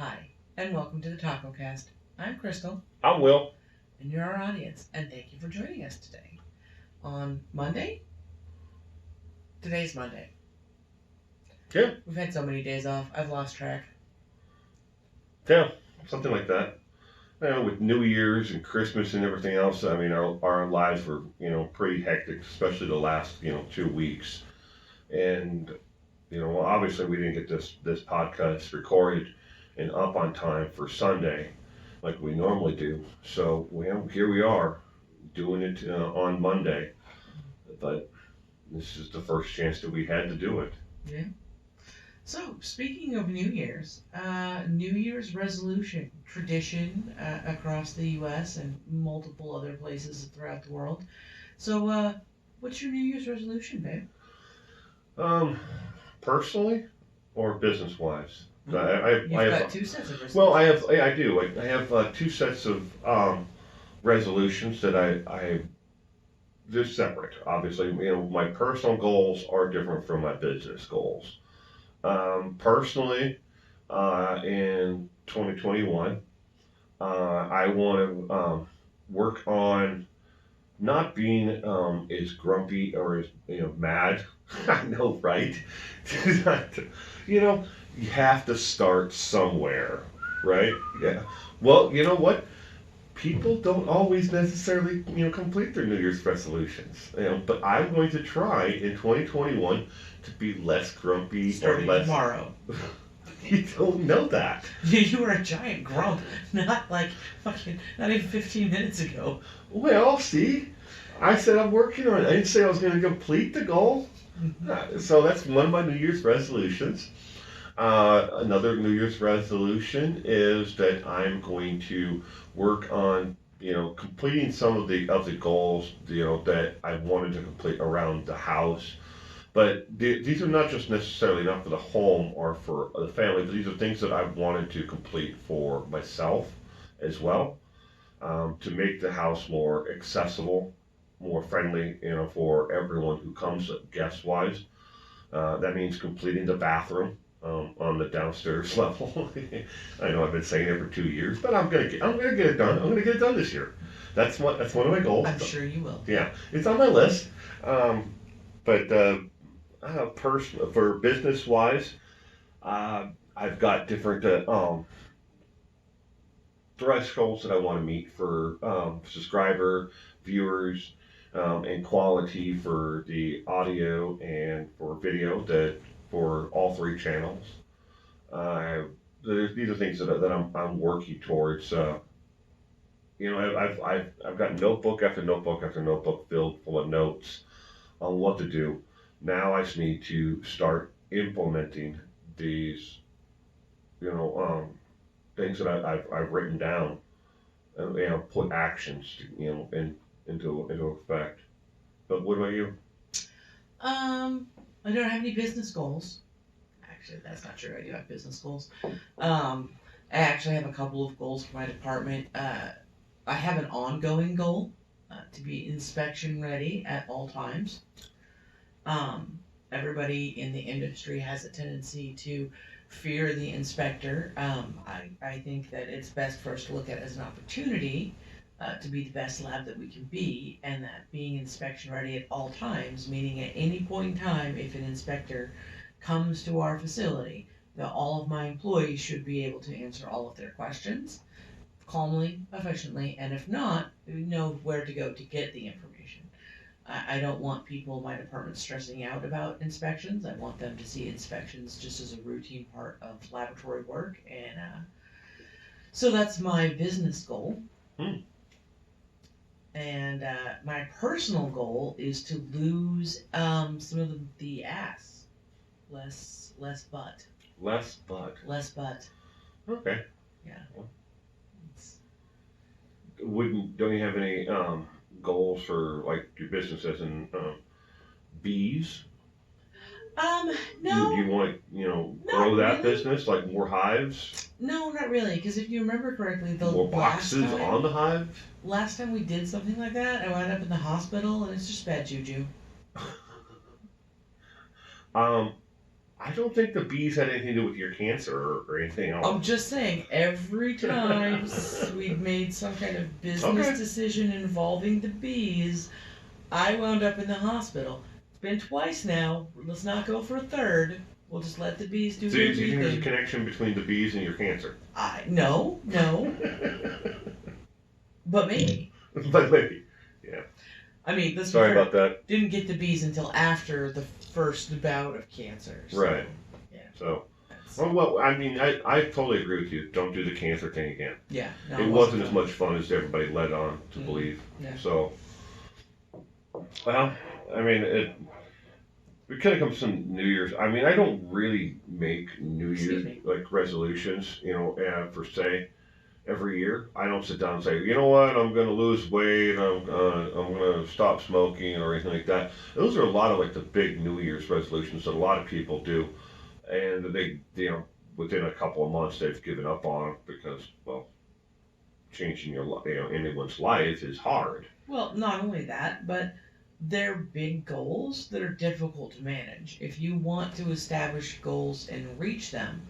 Hi, and welcome to the Taco Cast. I'm Crystal, I'm Will. and you're our audience, and thank you for joining us today. On Monday? Today's Monday. Yeah. We've had so many days off, I've lost track. Yeah, something like that. With New Year's and Christmas and everything else, I mean, our lives were, pretty hectic, especially the last, 2 weeks. And, obviously we didn't get this podcast recorded and up on time for Sunday like we normally do. So, here we are doing it on Monday. But this is the first chance that we had to do it. Yeah. So, speaking of New Year's resolution tradition across the U.S. and multiple other places throughout the world. So, what's your New Year's resolution, babe? Personally or business wise? You've got two sets of resolutions. Well, I do. I have two sets of resolutions that they're separate. Obviously, my personal goals are different from my business goals. Personally, in 2021, I want to work on not being as grumpy or as mad. I know, right? you know, you have to start somewhere, right? Yeah. Well, you know what? People don't always necessarily complete their New Year's resolutions. But I'm going to try in 2021 to be less grumpy Starting or less. Tomorrow. You don't know that. You were a giant grump, not even 15 minutes ago. Well, see, I said I'm working on it. I didn't say I was going to complete the goal. Mm-hmm. So that's one of my New Year's resolutions. Another New Year's resolution is that I'm going to work on, completing some of the goals, that I wanted to complete around the house. But these are not just necessarily not for the home or for the family, but these are things that I wanted to complete for myself as well, to make the house more accessible, more friendly, for everyone who comes guest wise. That means completing the bathroom on the downstairs level. I know I've been saying it for 2 years, but I'm gonna get it done. I'm gonna get it done this year. That's one of my goals. I'm sure you will. Yeah, it's on my list. But for business wise, I've got different thresholds that I want to meet for subscriber, viewers, and quality for the audio and for video for all three channels. These are things that I'm working towards. I've got notebook after notebook after notebook filled full of notes on what to do. Now I just need to start implementing these, things that I've written down, and put actions, into effect. But what about you? I don't have any business goals. Actually, that's not true. I do have business goals. I actually have a couple of goals for my department. I have an ongoing goal to be inspection ready at all times. Everybody in the industry has a tendency to fear the inspector. I think that it's best for us to look at it as an opportunity to be the best lab that we can be, and that being inspection ready at all times, meaning at any point in time, if an inspector comes to our facility, that all of my employees should be able to answer all of their questions calmly, efficiently, and if not, know where to go to get the information. I don't want people in my department stressing out about inspections. I want them to see inspections just as a routine part of laboratory work, and so that's my business goal. And my personal goal is to lose some of the ass, less butt. Less butt. Less butt. Okay. Yeah. Don't you have any goals for like your business as in bees? No. Do you want grow that really. business, like more hives? No, not really. Because if you remember correctly, More boxes on the hive. Last time we did something like that, I wound up in the hospital, and it's just bad juju. I don't think the bees had anything to do with your cancer or anything else. I'm just saying, every time we've made some kind of business Okay. decision involving the bees, I wound up in the hospital. It's been twice now. Let's not go for a third. We'll just let the bees do So their you think bee there's a thing. connection between the bees and your cancer? No, but maybe. But maybe. Yeah. I mean, let's be Sorry fair, about that. didn't get the bees until after the first bout of cancer. So, Right. Yeah. So, That's, well, I mean, I totally agree with you. Don't do the cancer thing again. yeah. No, It wasn't as much fun as everybody led on to believe. Yeah. So, well, I mean, we kind of comes to New Year's. I mean, I don't really make New Excuse Year's me. like resolutions, per se. Every year, I don't sit down and say, you know what, I'm going to lose weight, I'm going to stop smoking or anything like that. Those are a lot of like the big New Year's resolutions that a lot of people do, and they, within a couple of months they've given up on it because, well, changing anyone's life is hard. Well, not only that, but they're big goals that are difficult to manage. If you want to establish goals and reach them,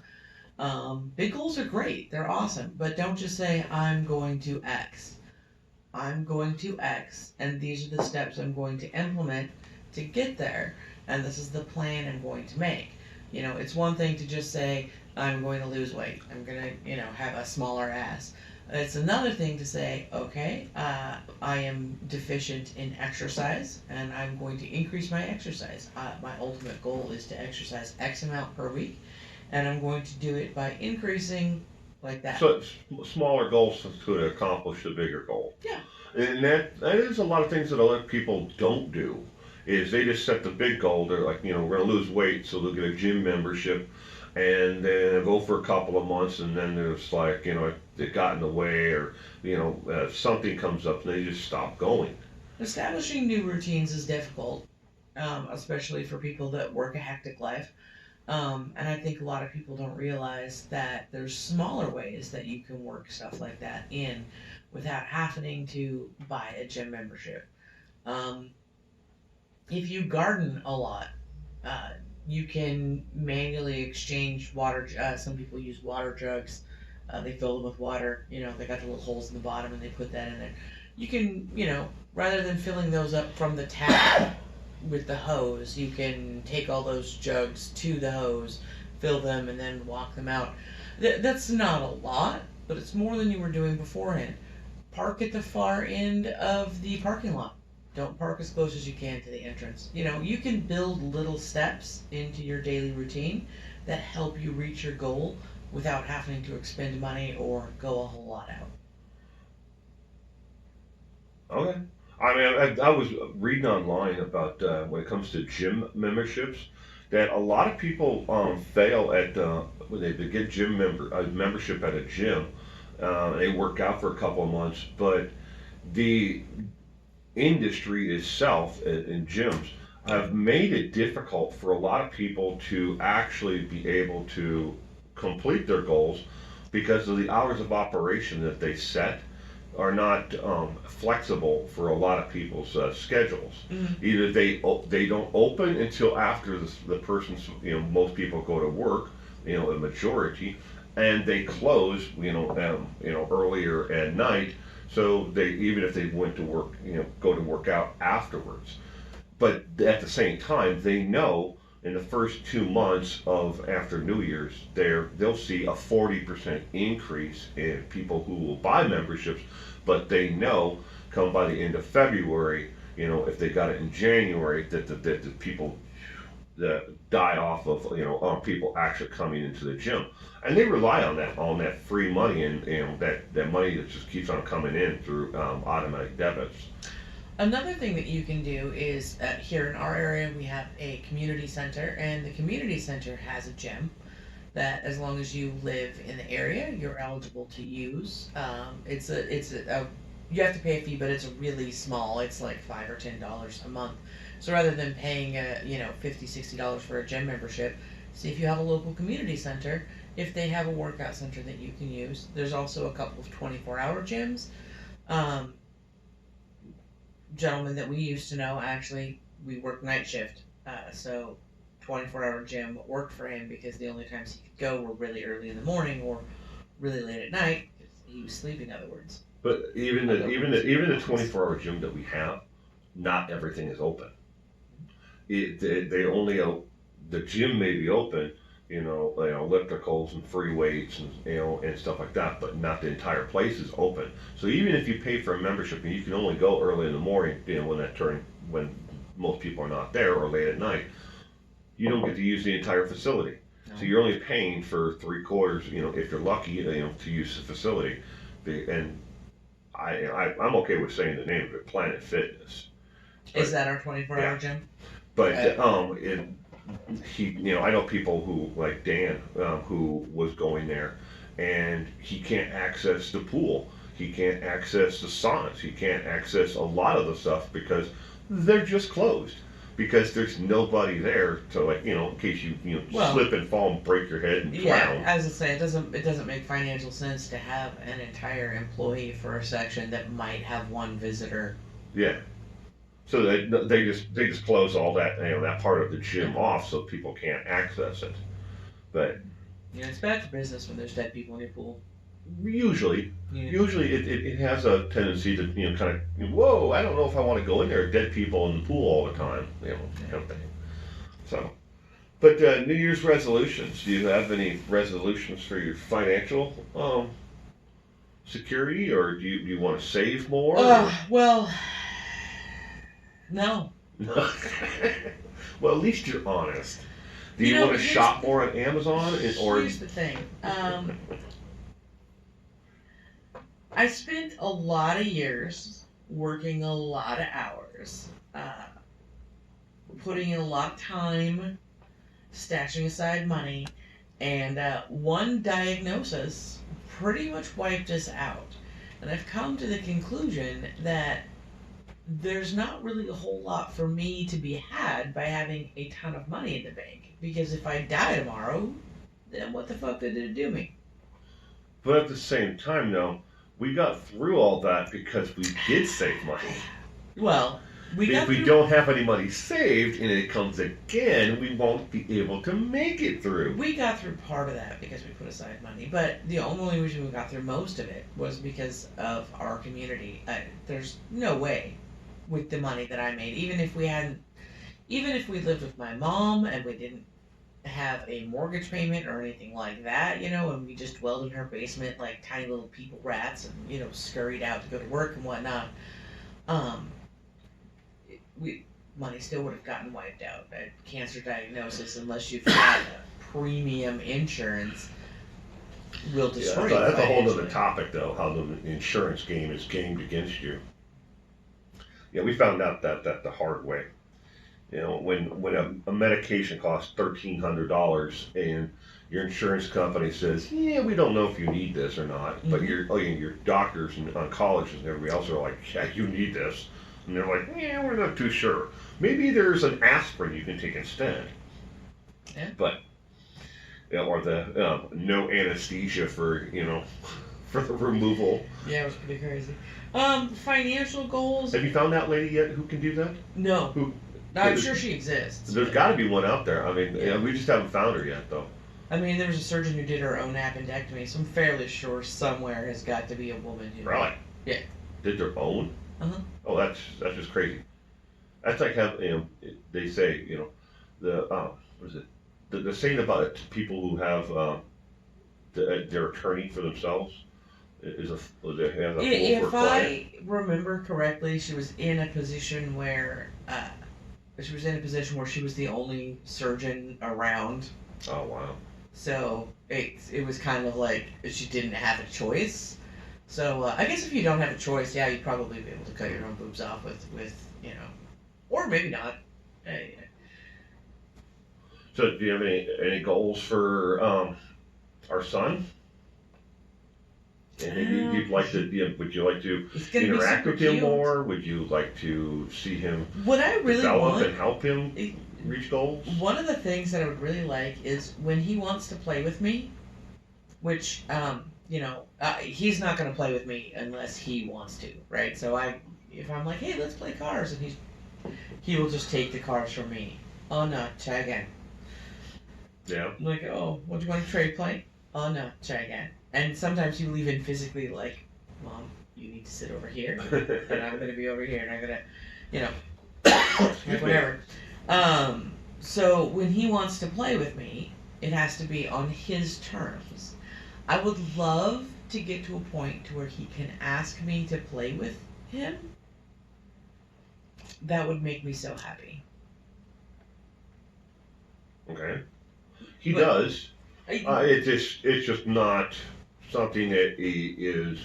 big goals are great. They're awesome. But don't just say, I'm going to X. I'm going to X, and these are the steps I'm going to implement to get there, and this is the plan I'm going to make. It's one thing to just say, I'm going to lose weight. I'm going to, have a smaller ass. It's another thing to say, okay, I am deficient in exercise, and I'm going to increase my exercise. My ultimate goal is to exercise X amount per week, and I'm going to do it by increasing like that. So it's smaller goals to accomplish the bigger goal. Yeah. And that is a lot of things that a lot of people don't do. Is they just set the big goal. They're like, we're gonna lose weight, so they'll get a gym membership, and then go for a couple of months, and then there's like, it got in the way, or something comes up, and they just stop going. Establishing new routines is difficult, especially for people that work a hectic life. And I think a lot of people don't realize that there's smaller ways that you can work stuff like that in without having to buy a gym membership. Um, if you garden a lot, uh, you can manually exchange water. Some people use water jugs. They fill them with water. They got the little holes in the bottom and they put that in there. You can, rather than filling those up from the tap with the hose, you can take all those jugs to the hose, fill them, and then walk them out. That's not a lot, but it's more than you were doing beforehand. Park at the far end of the parking lot. Don't park as close as you can to the entrance. You can build little steps into your daily routine that help you reach your goal without having to expend money or go a whole lot out. Okay. I mean, I was reading online about when it comes to gym memberships, that a lot of people fail at when they get membership at a gym. They work out for a couple of months, but the industry itself in gyms have made it difficult for a lot of people to actually be able to complete their goals because of the hours of operation that they set are not flexible for a lot of people's schedules. Mm-hmm. Either they don't open until after the person's, most people go to work, a majority, and they close earlier at night, so they, even if they went to work, go to work out afterwards. But at the same time, they know in the first 2 months of after New Year's, they'll see a 40% increase in people who will buy memberships, but they know come by the end of February, if they got it in January, that the people that die off of people actually coming into the gym, and they rely on that free money, and that money that just keeps on coming in through automatic debits. Another thing that you can do is here in our area we have a community center, and the community center has a gym that, as long as you live in the area, you're eligible to use. You have to pay a fee, but it's really small. It's like $5 or $10 a month. So rather than paying $50-$60 for a gym membership, see if you have a local community center. If they have a workout center that you can use, there's also a couple of 24-hour gyms. Gentleman that we used to know, actually, we worked night shift, so 24-hour gym worked for him because the only times he could go were really early in the morning or really late at night because he was sleeping. In other words. But even the 24-hour gym that we have, not everything is open. They only the gym may be open, ellipticals and free weights and and stuff like that, but not the entire place is open. So even if you pay for a membership and you can only go early in the morning, when most people are not there, or late at night, you don't get to use the entire facility. No. So you're only paying for 3/4, if you're lucky, to use the facility. And I'm okay with saying the name of it, Planet Fitness. Is that our 24-hour Yeah. gym? But I know people who, like Dan, who was going there, and he can't access the pool. He can't access the saunas. He can't access a lot of the stuff because they're just closed. Because there's nobody there to, in case you slip and fall and break your head and drown. Yeah, as I say, it doesn't make financial sense to have an entire employee for a section that might have one visitor. Yeah. So they just close all that that part of the gym off so people can't access it. But it's bad for business when there's dead people in your pool. Usually it has a tendency to kind of whoa, I don't know if I want to go in there. Dead people in the pool all the time, kind of thing. So, but New Year's resolutions. Do you have any resolutions for your financial security, or do you want to save more? Well, no. Well, at least you're honest. Do you want to shop more on Amazon, or? Here's the thing. I spent a lot of years working a lot of hours, putting in a lot of time, stashing aside money, and one diagnosis pretty much wiped us out. And I've come to the conclusion that there's not really a whole lot for me to be had by having a ton of money in the bank. Because if I die tomorrow, then what the fuck did it do me? But at the same time, though, we got through all that because we did save money. Well, if we don't have any money saved and it comes again, we won't be able to make it through. We got through part of that because we put aside money, but the only reason we got through most of it was because of our community. There's no way with the money that I made, even if we lived with my mom and we didn't have a mortgage payment or anything like that, and we just dwelled in her basement like tiny little people rats and, scurried out to go to work and whatnot, money still would have gotten wiped out. A cancer diagnosis, unless you've got premium insurance, will destroy you. That's a whole other topic, though, how the insurance game is gamed against you. Yeah, we found out that the hard way. When a medication costs $1,300 and your insurance company says, yeah, we don't know if you need this or not, but your doctors and oncologists and everybody else are like, yeah, you need this. And they're like, yeah, we're not too sure. Maybe there's an aspirin you can take instead. Yeah. But, or the no anesthesia for, for the removal. Yeah, it was pretty crazy. Financial goals. Have you found that lady yet who can do that? No. I'm sure she exists. There's got to be one out there. I mean, we just haven't found her yet, though. I mean, there was a surgeon who did her own appendectomy, so I'm fairly sure somewhere has got to be a woman who... Really? Yeah. Did their own? Uh-huh. Oh, that's just crazy. That's like they say, what is it? The saying about it, people who have their attorney for themselves if I remember correctly, she was in a position where she was the only surgeon around. Oh wow! So it was kind of like she didn't have a choice. So I guess if you don't have a choice, yeah, you'd probably be able to cut your own boobs off with or maybe not. So do you have any goals for our son? And you'd like to, would you like to interact with him more? Would you like to see him develop and help him reach goals? One of the things that I would really like is when he wants to play with me, which, he's not going to play with me unless he wants to, right? So if I'm like, hey, let's play cars, and he will just take the cars from me. Oh no, try again. Yeah. I'm like, oh, what do you want to trade play? Oh no, try again. And sometimes you leave in physically like, Mom, you need to sit over here, and I'm gonna be over here, and I'm gonna, you know, like Excuse me. whatever. So when he wants to play with me, it has to be on his terms. I would love to get to a point to where he can ask me to play with him. That would make me so happy. Okay. He But does. I, It's just not something that he is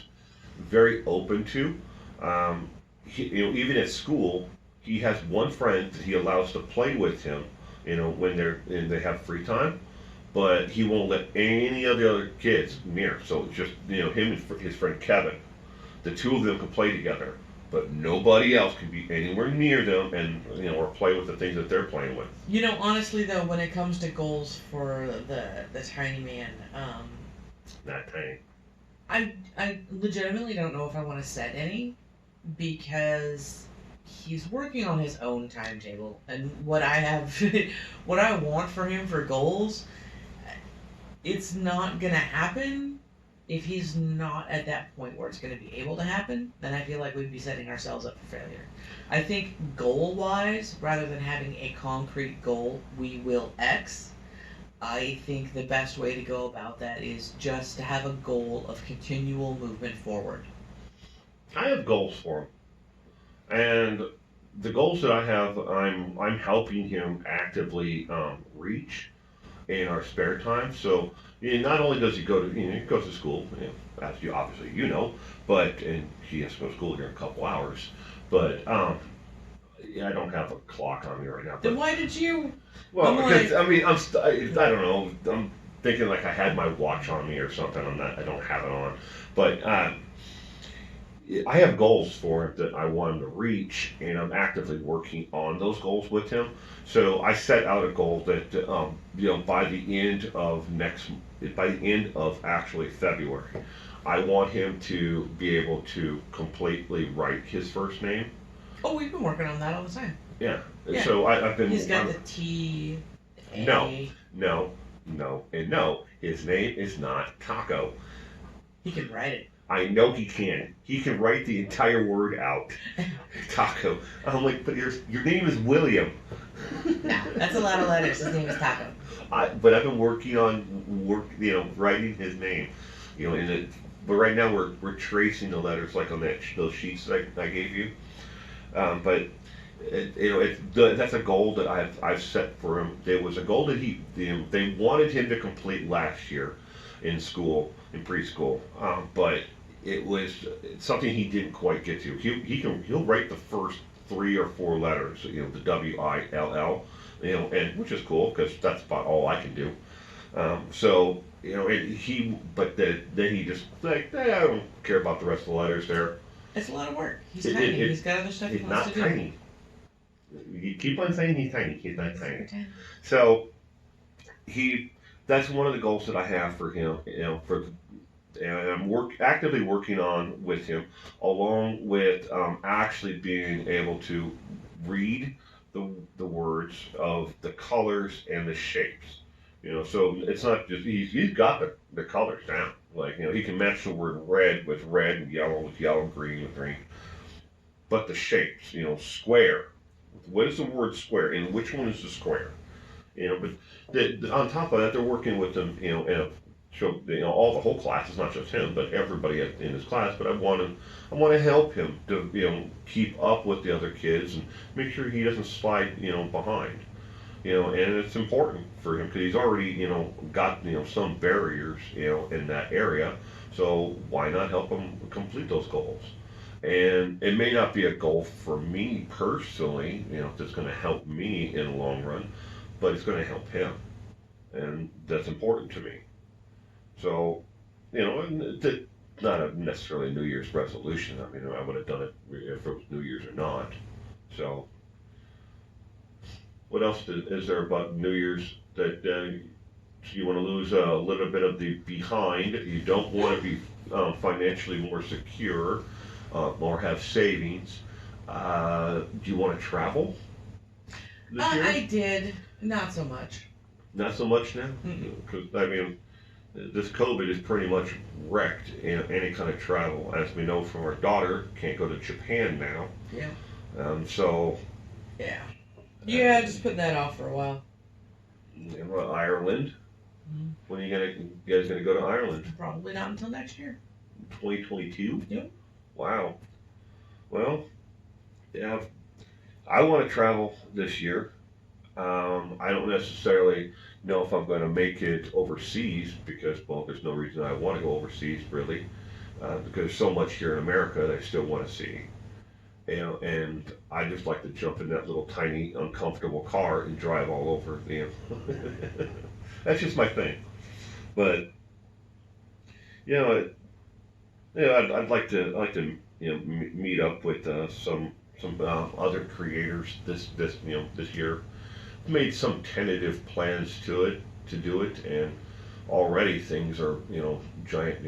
very open to. Even at school, he has one friend that he allows to play with him. When they have free time, but he won't let any of the other kids near. So it's just him and his friend Kevin. The two of them can play together, but nobody else can be anywhere near them and or play with the things that they're playing with. honestly though, when it comes to goals for the tiny man, Not tiny. I legitimately don't know if I want to set any because he's working on his own timetable, and what I have, what I want for him for goals, it's not gonna happen if he's not at that point where it's gonna be able to happen. Then I feel like we'd be setting ourselves up for failure. I think goal wise, rather than having a concrete goal, we will X. I think the best way to go about that is just to have a goal of continual movement forward. I have goals for him, and the goals that I have, I'm helping him actively reach in our spare time. So not only does he go to he goes to school, as you obviously but and he has to go to school here in a couple hours. But yeah, I don't have a clock on me right now. Then But why did you? well, I'm because like, I mean I don't know. I'm thinking like I had my watch on me or something. I'm not. I don't have it on. But I have goals for him that I want him to reach, and I'm actively working on those goals with him. So I set out a goal that by the end of actually February, I want him to be able to completely write his first name. oh, we've been working on that all the time. Yeah. Yeah, So I've been. he's got the T, No, A. no, no, and no. His name is not Taco. He can write it. I know he can. He can write the entire word out. Taco. I'm like, but your name is William. No, that's a lot of letters. His name is Taco. But I've been working on writing his name. In it. But right now we're tracing the letters like on those sheets that I gave you. But that's a goal that I've set for him. There was a goal that they wanted him to complete last year in school, in preschool, but it was something he didn't quite get to. He'll write the first 3 or 4 letters, the WILL, and which is cool because that's about all I can do. So then he just like, I don't care about the rest of the letters there. It's a lot of work. He's It- tiny. it- He's got other stuff he He's wants not to do. tiny. You keep on saying he's tiny. He's not tiny. Super tiny. So he that's one of the goals that I have for him. And I'm actively working on with him, along with actually being able to read the words of the colors and the shapes. So it's not just he's got the colors down. Like he can match the word red with yellow, green with green. But the shapes, square. What is the word square, and which one is the square? But on top of that, they're working with them, and so all the whole class. It's not just him, but everybody in his class. But I want to help him to keep up with the other kids and make sure he doesn't slide behind. And it's important for him because he's already got some barriers in that area. So why not help him complete those goals? And it may not be a goal for me personally, that's going to help me in the long run, but it's going to help him, and that's important to me. So, and not a necessarily New Year's resolution. I mean, I would have done it if it was New Year's or not. So, what else is there about New Year's that you want to lose a little bit of the behind? You don't want to be financially more secure or have savings. Do you want to travel this year? I did. Not so much. Not so much now, Mm-mm. because I mean, this COVID has pretty much wrecked any kind of travel. As we know from our daughter, can't go to Japan now. Yeah. So, Yeah. uh, Yeah, just putting that off for a while. Ireland. Mm. When are you guys gonna go to Ireland? Probably not until next year. 2022. Yep. Wow. Well, yeah. I want to travel this year. I don't necessarily know if I'm going to make it overseas because, well, there's no reason I want to go overseas really, because there's so much here in America that I still want to see. And I just like to jump in that little tiny, uncomfortable car and drive all over. That's just my thing. But you know, I'd like to meet up with some other creators this year. Made some tentative plans to do it, and already things are giant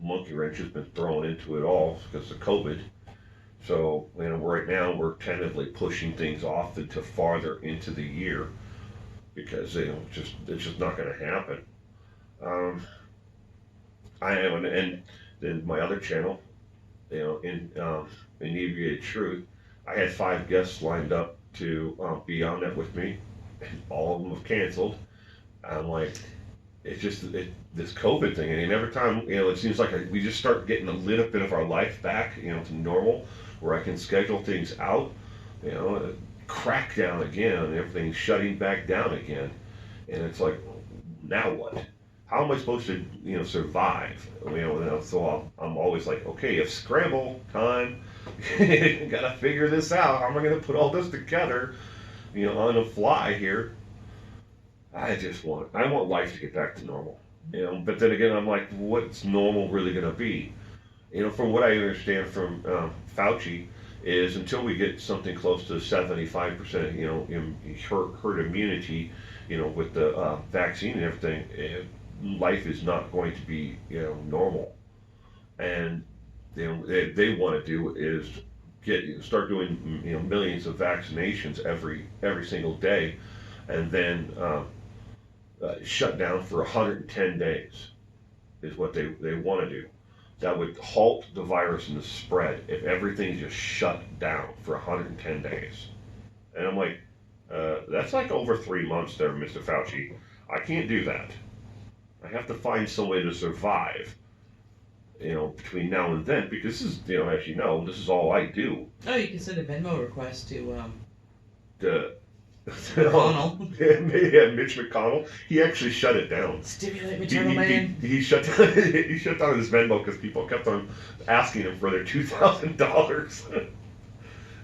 monkey wrench has been thrown into it all because of COVID. So right now we're tentatively pushing things off into farther into the year because it's just not going to happen. Um, I am and then my other channel, in Inebriated Truth, I had 5 guests lined up to be on that with me, and all of them have canceled. I'm like, it's just this COVID thing, and every time it seems like we just start getting a little bit of our life back, to normal, where I can schedule things out, crack down again, and everything's shutting back down again, and it's like, now what? How am I supposed to survive? So I'm always like, okay, if scramble time, gotta figure this out. How am I gonna put all this together, on the fly here? I want life to get back to normal. But then again, I'm like, what's normal really gonna be? From what I understand from Fauci, is until we get something close to 75%, herd immunity, with the vaccine and everything, life is not going to be, normal. And they want to do is start doing, millions of vaccinations every single day, and then shut down for 110 days is what they want to do. That would halt the virus and the spread if everything just shut down for 110 days. And I'm like, that's like over 3 months there, Mr. Fauci. I can't do that. I have to find some way to survive, between now and then, because this is, as you know, this is all I do. Oh, you can send a Venmo request to The McConnell. yeah, Mitch McConnell. He actually shut it down. Stimulate maternal man. He shut down. He shut down his Venmo because people kept on asking him for their $2,000.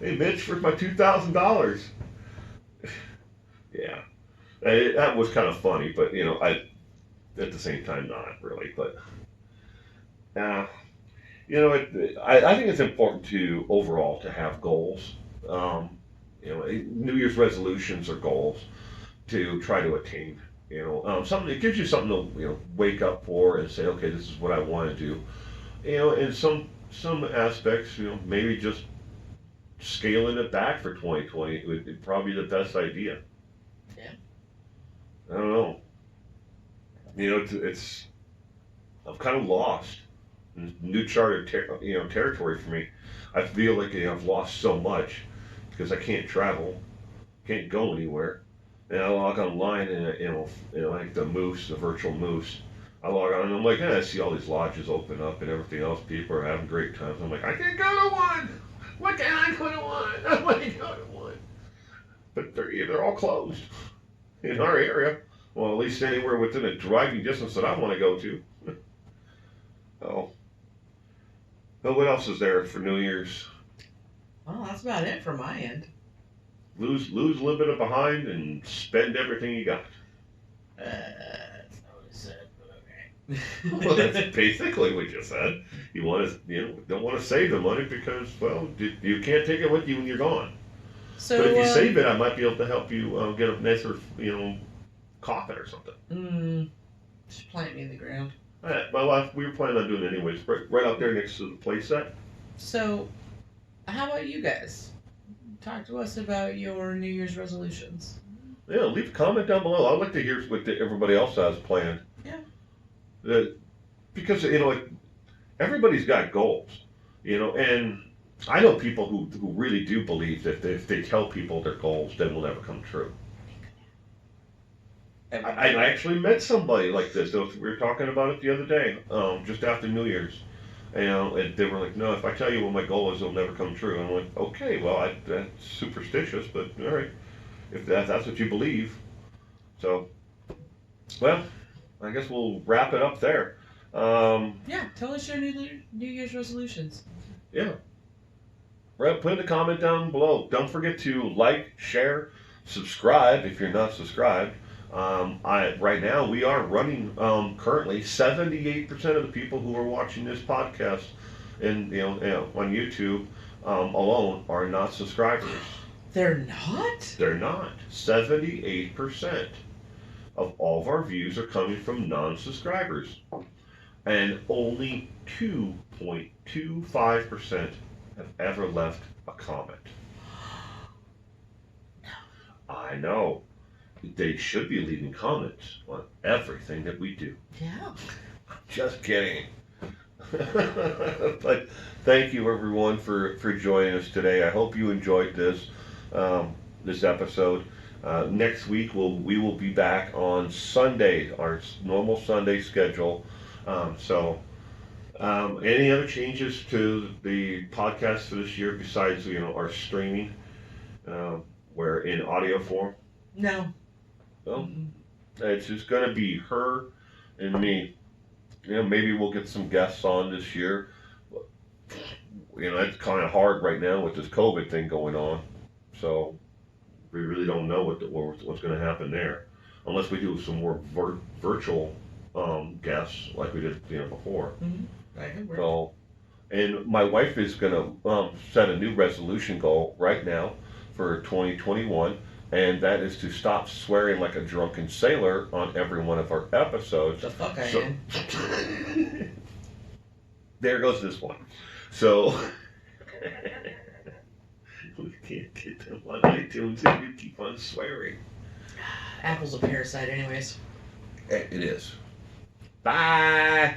Hey, Mitch, where's my $2,000? Yeah, that was kind of funny, but I at the same time not really. But uh, I think it's important to overall to have goals. New Year's resolutions or goals to try to attain. Something it gives you something to wake up for and say, okay, this is what I want to do. In some aspects, maybe just scaling it back for 2020 would probably be the best idea. Yeah. I don't know. It's I'm kind of lost. New charted territory for me. I feel like I've lost so much because I can't travel, can't go anywhere. And I log online and like the Moose, the virtual Moose. I log on and I'm like, I see all these lodges open up and everything else. People are having great times. I'm like, I can't go to one. Why can't I go to one? I want to go to one. But they're all closed in our area. Well, at least anywhere within a driving distance that I want to go to. Oh. But what else is there for New Year's? Well, that's about it from my end. Lose a little bit of behind and spend everything you got. That's not what it said, but okay. Well, that's basically what you said. You want to, don't want to save the money because, well, you can't take it with you when you're gone. So, but if you save it, I might be able to help you get a nicer, coffin or something. Just plant me in the ground. My wife, we were planning on doing it anyways, right out there next to the playset. So, how about you guys? Talk to us about your New Year's resolutions. Yeah, leave a comment down below. I'd like to hear what everybody else has planned. Yeah. Because like everybody's got goals, and I know people who really do believe that if they tell people their goals, then will never come true. I actually met somebody like this. We were talking about it the other day, just after New Year's. And they were like, "No, if I tell you what my goal is, it'll never come true." And I'm like, "Okay, well, that's superstitious, but all right, if that's what you believe." So, well, I guess we'll wrap it up there. Yeah. Tell us your New Year's resolutions. Yeah. Right, put a comment down below. Don't forget to like, share, subscribe if you're not subscribed. Right now we are running currently 78% of the people who are watching this podcast and on YouTube alone are not subscribers. They're not? They're not. 78% of all of our views are coming from non-subscribers, and only 2.25% have ever left a comment. I know. They should be leaving comments on everything that we do. Yeah. Just kidding. But thank you everyone for joining us today. I hope you enjoyed this episode. Next week we will be back on Sunday, our normal Sunday schedule. Any other changes to the podcast for this year besides our streaming? We're in audio form. No. Well, it's just gonna be her and me. Maybe we'll get some guests on this year. It's kind of hard right now with this COVID thing going on, so we really don't know what's going to happen there, unless we do some more virtual guests like we did before. Mm-hmm. So, and my wife is going to set a new resolution goal right now for 2021. And that is to stop swearing like a drunken sailor on every one of our episodes. The fuck I am. There goes this one. So we can't get them on iTunes if you keep on swearing. Apple's a parasite anyways. It is. Bye.